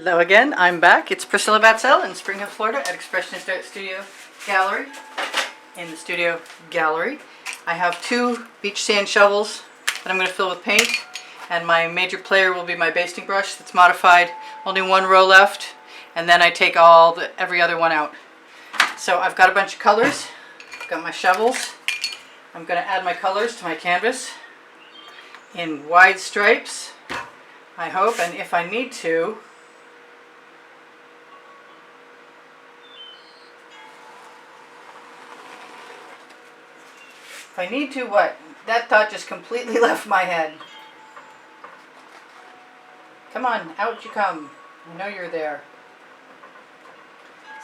Hello again, I'm back. It's Priscilla Batzell in Spring Hill, Florida at Expressionist Art Studio Gallery. In the studio gallery, I have two beach sand shovels that I'm going to fill with paint, and my major player will be my basting brush that's modified. Only one row left, and then I take every other one out. So I've got a bunch of colors. I've got my shovels. I'm going to add my colors to my canvas in wide stripes, I hope, and if I need to, what? That thought just completely left my head. Come on, out you come. I know you're there.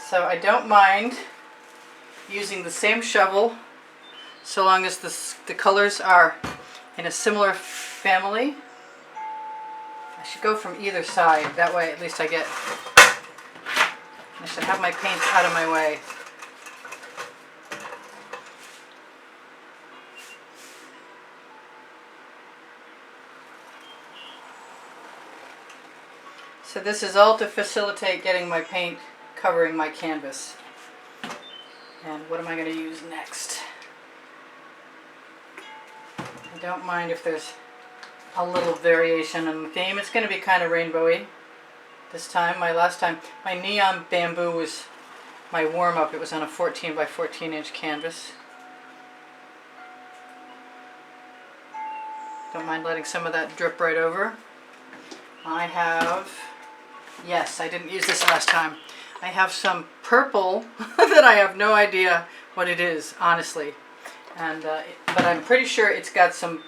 So I don't mind using the same shovel so long as the colors are in a similar family. I should go from either side. That way at least I should have my paint out of my way. So this is all to facilitate getting my paint covering my canvas. And what am I going to use next? I don't mind if there's a little variation in the theme. It's going to be kind of rainbowy this time. My neon bamboo was my warm-up. It was on a 14 by 14 inch canvas. Don't mind letting some of that drip right over. I have... Yes, I didn't use this last time. I have some purple that I have no idea what it is, honestly. And but I'm pretty sure it's got some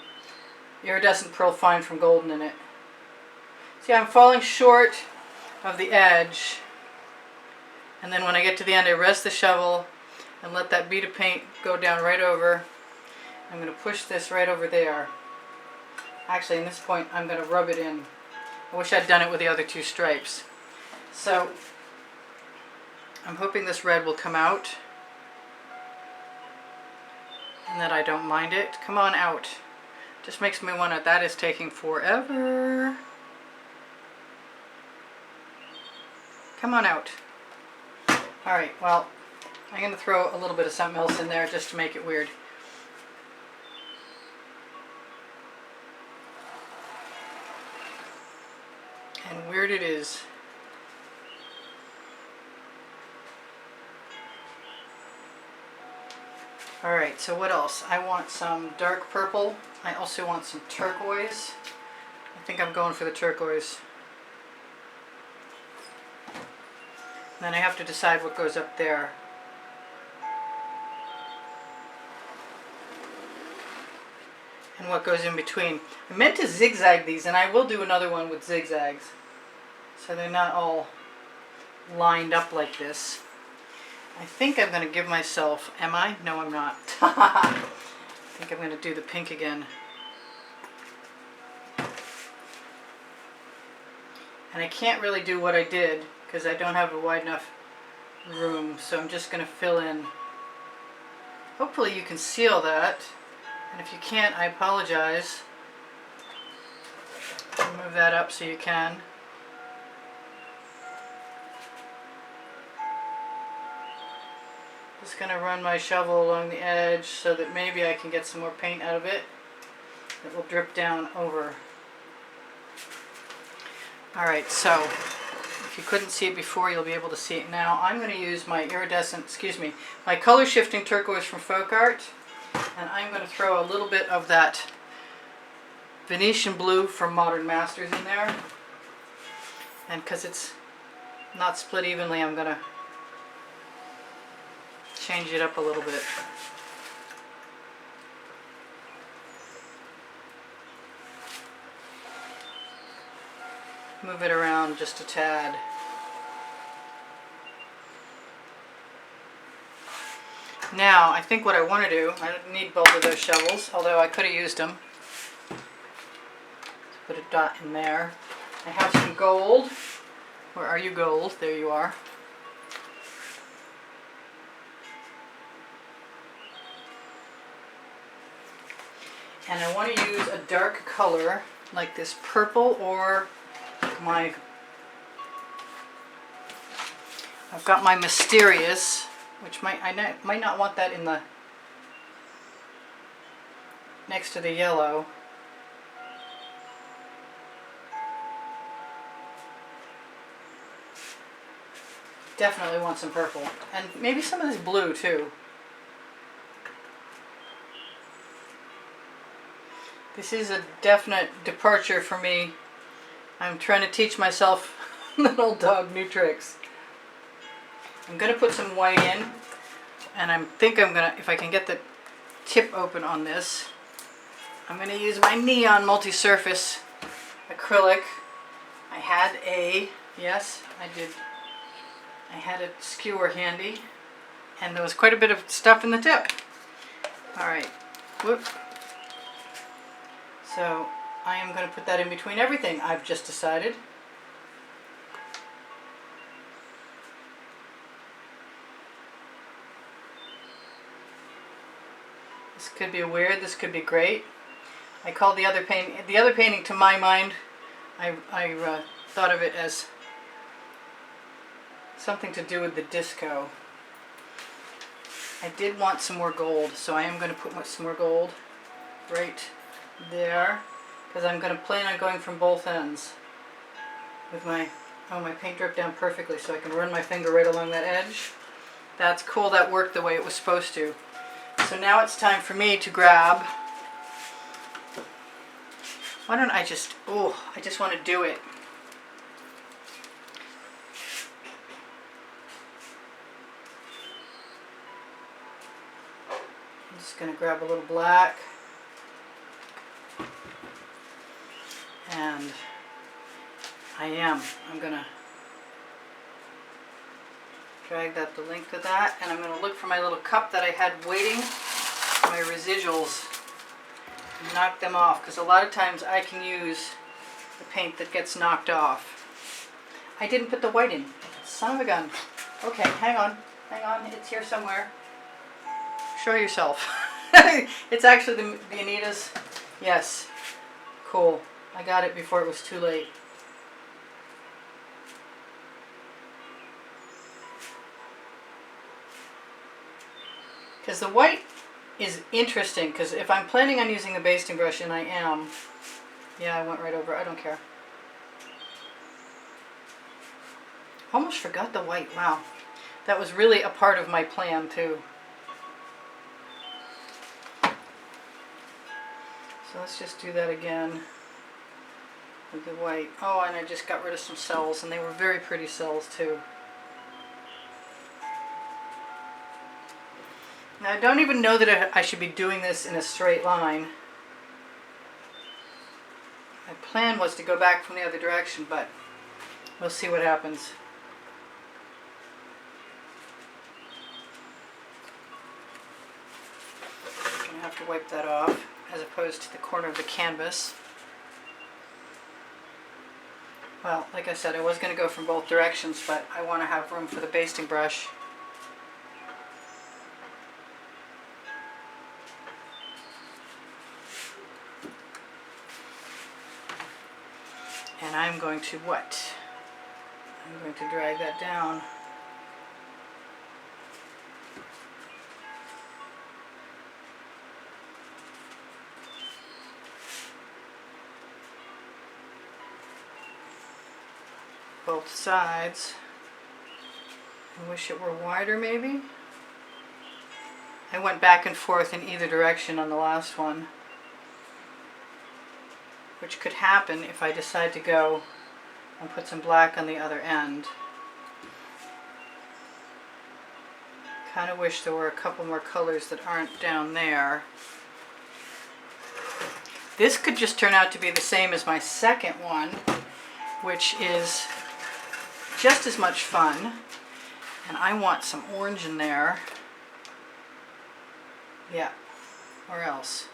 iridescent pearl fine from golden in it. See, I'm falling short of the edge. And then when I get to the end, I rest the shovel and let that bead of paint go down right over. I'm going to push this right over there. Actually, in this point, I'm going to rub it in. I wish I'd done it with the other two stripes. So I'm hoping this red will come out and that I don't mind it. Come on out. Just makes me want to, that is taking forever. Come on out. Alright, well, I'm going to throw a little bit of something else in there just to make it weird. And weird it is. Alright, so what else? I want some dark purple. I also want some turquoise. I think I'm going for the turquoise. Then I have to decide what goes up there. And what goes in between. I meant to zigzag these, and I will do another one with zigzags. So they're not all lined up like this. I think I'm going to give myself... Am I? No, I'm not. I think I'm going to do the pink again. And I can't really do what I did because I don't have a wide enough room. So I'm just going to fill in. Hopefully you can see all that. And if you can't, I apologize. Move that up so you can. Just going to run my shovel along the edge so that maybe I can get some more paint out of it. It will drip down over. Alright, so if you couldn't see it before, you'll be able to see it now. I'm going to use my my color shifting turquoise from Folk Art. And I'm going to throw a little bit of that Venetian blue from Modern Masters in there. And because it's not split evenly, I'm going to change it up a little bit. Move it around just a tad. Now, I think what I want to do, I don't need both of those shovels, although I could have used them. Let's put a dot in there. I have some gold. Where are you, gold? There you are. And I want to use a dark color like this purple or my I've got my Mysterious, which I might not want that in the next to the yellow. Definitely want some purple, and maybe some of this blue too. This is a definite departure for me. I'm trying to teach myself little dog new tricks. I'm going to put some white in, and I think I'm going to, if I can get the tip open on this, I'm going to use my Neon multi-surface acrylic. I had a, yes, I did, I had a skewer handy, and there was quite a bit of stuff in the tip. Alright, whoop. So I am going to put that in between everything, I've just decided. This could be weird, this could be great. I called the other painting to my mind, I thought of it as something to do with the disco. I did want some more gold, so I am going to put some more gold right there, because I'm going to plan on going from both ends with my, oh, my paint dripped down perfectly, so I can run my finger right along that edge. That's cool, that worked the way it was supposed to. So now it's time for me to grab, why don't I just, oh, I just want to do it. I'm just going to grab a little black. And I'm going to drag that the length of that, and I'm going to look for my little cup that I had waiting, my residuals, and knock them off, because a lot of times I can use the paint that gets knocked off. I didn't put the white in. Son of a gun. Okay, hang on, it's here somewhere. Show yourself. It's actually the Anita's. Yes, cool. I got it before it was too late. Because the white is interesting, because if I'm planning on using the basting brush, and I am, yeah, I went right over, I don't care. Almost forgot the white, wow. That was really a part of my plan too. So let's just do that again with the white. Oh, and I just got rid of some cells, and they were very pretty cells too. Now I don't even know that I should be doing this in a straight line. My plan was to go back from the other direction, but we'll see what happens. I'm going to have to wipe that off, as opposed to the corner of the canvas. Well, like I said, I was going to go from both directions, but I want to have room for the basting brush. And I'm going to what? I'm going to drag that down. Both sides. I wish it were wider maybe. I went back and forth in either direction on the last one, which could happen if I decide to go and put some black on the other end. Kind of wish there were a couple more colors that aren't down there. This could just turn out to be the same as my second one, which is just as much fun. And I want some orange in there. Yeah, or else.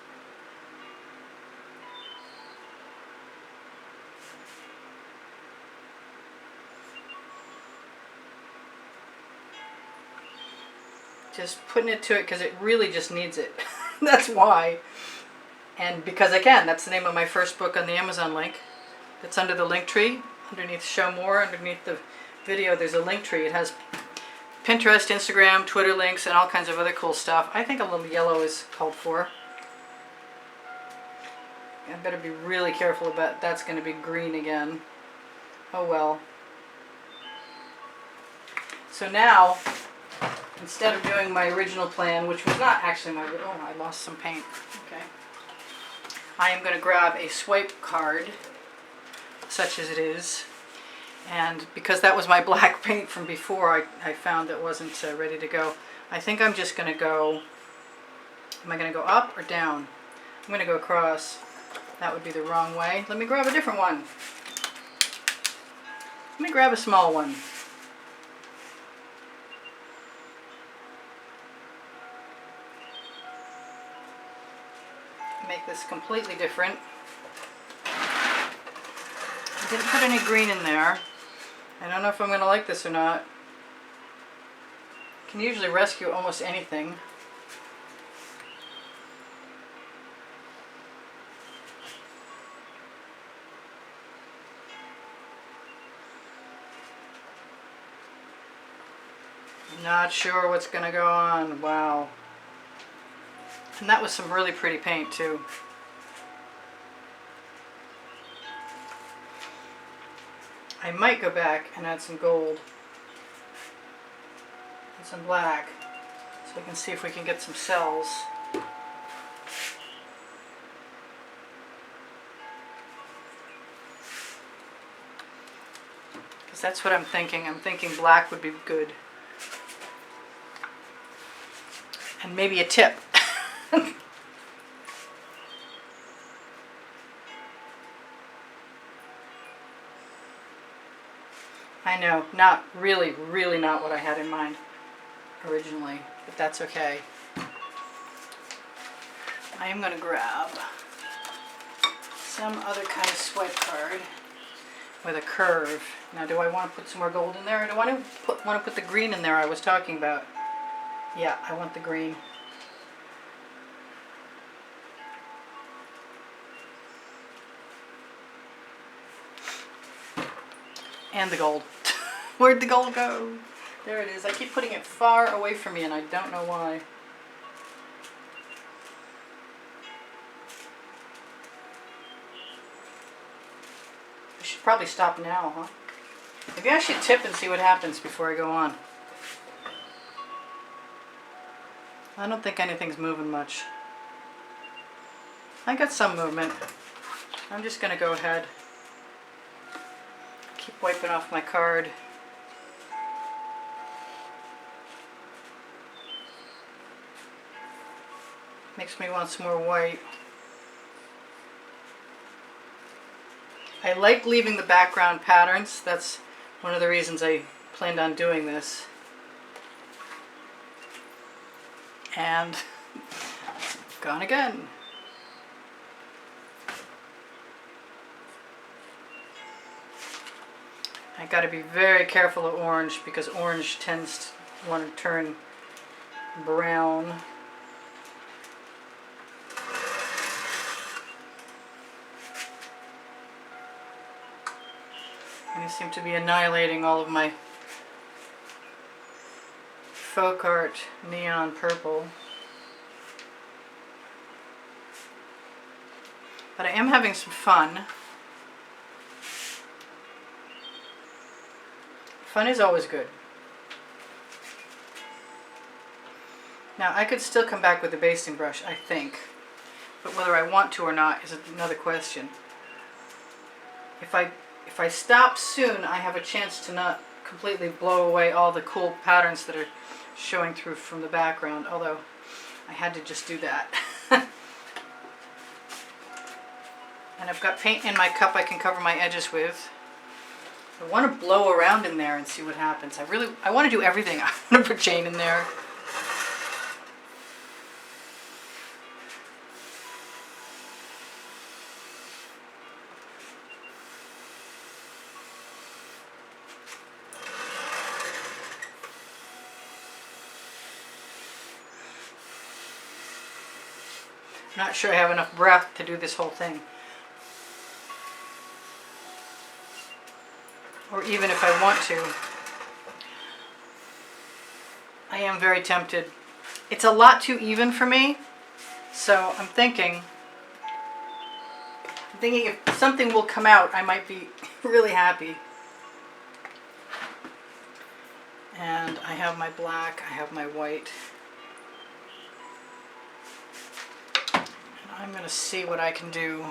Just putting it to it because it really just needs it. That's why. And because I can. That's the name of my first book on the Amazon link. It's under the link tree. Underneath Show More, underneath the video, there's a link tree. It has Pinterest, Instagram, Twitter links, and all kinds of other cool stuff. I think a little yellow is called for. I better be really careful about that's going to be green again. Oh well. So now, instead of doing my original plan, which was not actually my, oh, I lost some paint. Okay. I am going to grab a swipe card, such as it is. And because that was my black paint from before, I found that wasn't ready to go. I think I'm just going to go, am I going to go up or down? I'm going to go across. That would be the wrong way. Let me grab a different one. Let me grab a small one. Make this completely different. I didn't put any green in there. I don't know if I'm going to like this or not. Can usually rescue almost anything. Not sure what's going to go on. Wow. And that was some really pretty paint too. I might go back and add some gold and some black so we can see if we can get some cells. Because that's what I'm thinking. I'm thinking black would be good. And maybe a tip. I know, not really not what I had in mind originally, but that's okay. I am going to grab some other kind of swipe card with a curve. Now, do I want to put some more gold in there, or do I want to put the green in there I was talking about? Yeah, I want the green. And the gold. Where'd the gold go? There it is. I keep putting it far away from me and I don't know why. I should probably stop now, huh? Maybe I should tip and see what happens before I go on. I don't think anything's moving much. I got some movement. I'm just going to go ahead. Keep wiping off my card. Makes me want some more white. I like leaving the background patterns. That's one of the reasons I planned on doing this. And gone again. I got to be very careful of orange because orange tends to want to turn brown. And I seem to be annihilating all of my folk art neon purple. But I am having some fun. Fun is always good. Now I could still come back with a basting brush, I think. But whether I want to or not is another question. If I stop soon, I have a chance to not completely blow away all the cool patterns that are showing through from the background, although I had to just do that. And I've got paint in my cup I can cover my edges with. I want to blow around in there and see what happens. I want to do everything. I want to put Jane in there. I'm not sure I have enough breath to do this whole thing. Or even if I want to. I am very tempted. It's a lot too even for me, so I'm thinking if something will come out, I might be really happy. And I have my black, I have my white. And I'm going to see what I can do.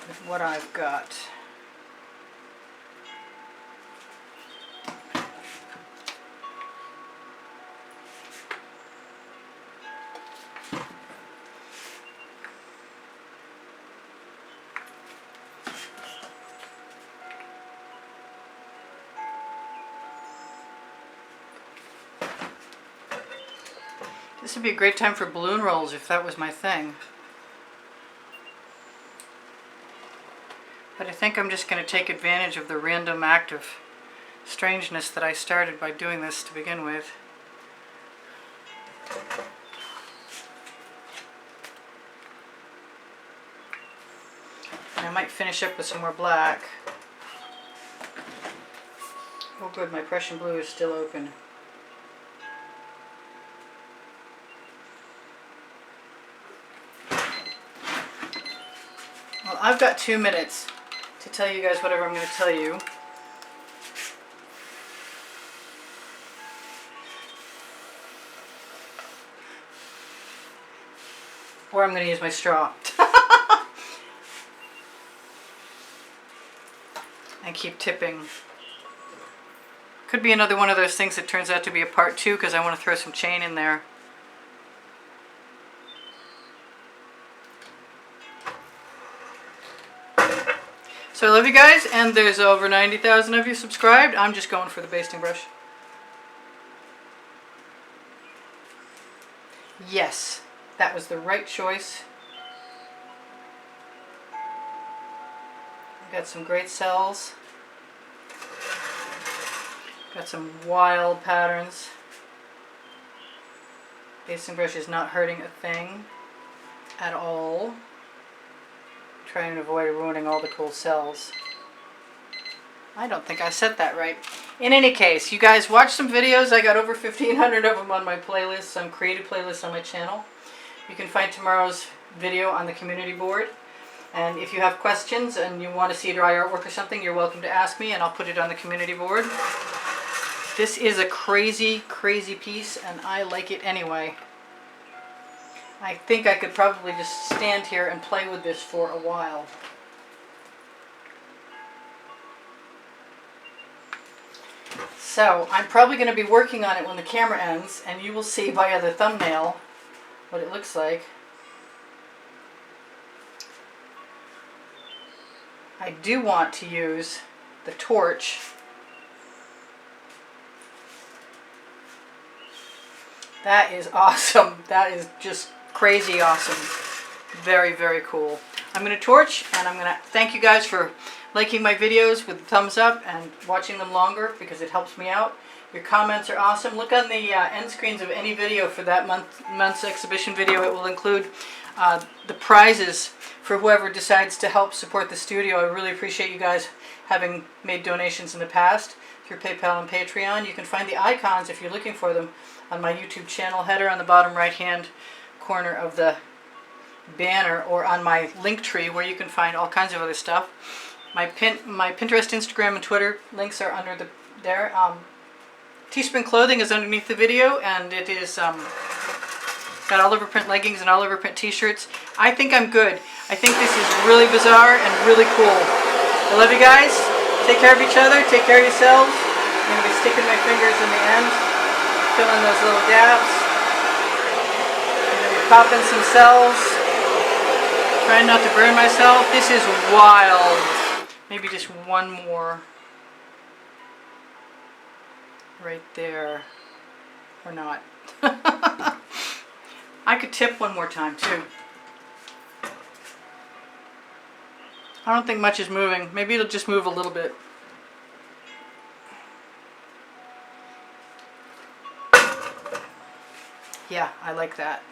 With what I've got. This would be a great time for balloon rolls if that was my thing. But I think I'm just going to take advantage of the random act of strangeness that I started by doing this to begin with. And I might finish up with some more black. Oh good, my Prussian blue is still open. Well, I've got 2 minutes to tell you guys whatever I'm going to tell you. Or I'm going to use my straw. And keep tipping. Could be another one of those things that turns out to be a part 2 because I want to throw some chain in there. So I love you guys, and there's over 90,000 of you subscribed. I'm just going for the basting brush. Yes, that was the right choice. I've got some great cells. Got some wild patterns. Basting brush is not hurting a thing at all. Trying to avoid ruining all the cool cells. I don't think I said that right. In any case, you guys watch some videos. I got over 1,500 of them on my playlist, some creative playlists on my channel. You can find tomorrow's video on the community board. And if you have questions and you want to see dry artwork or something, you're welcome to ask me and I'll put it on the community board. This is a crazy, crazy piece and I like it anyway. I think I could probably just stand here and play with this for a while. So I'm probably going to be working on it when the camera ends, and you will see via the thumbnail what it looks like. I do want to use the torch. That is awesome. That is just crazy awesome. Very, very cool. I'm going to torch, and I'm going to thank you guys for liking my videos with thumbs up and watching them longer because it helps me out. Your comments are awesome. Look on the end screens of any video for that month's exhibition video. It will include the prizes for whoever decides to help support the studio. I really appreciate you guys having made donations in the past through PayPal and Patreon. You can find the icons if you're looking for them on my YouTube channel header on the bottom right hand corner of the banner, or on my link tree where you can find all kinds of other stuff. My Pinterest, Instagram, and Twitter links are under there. Teespring clothing is underneath the video, and it is got all over print leggings and all over print t-shirts. I think I'm good. I think this is really bizarre and really cool. I love you guys. Take care of each other. Take care of yourselves. I'm going to be sticking my fingers in the end, filling those little gaps. I'm going to be popping some cells. Trying not to burn myself. This is wild. Maybe just one more. Right there. Or not. I could tip one more time too. I don't think much is moving. Maybe it'll just move a little bit. Yeah, I like that.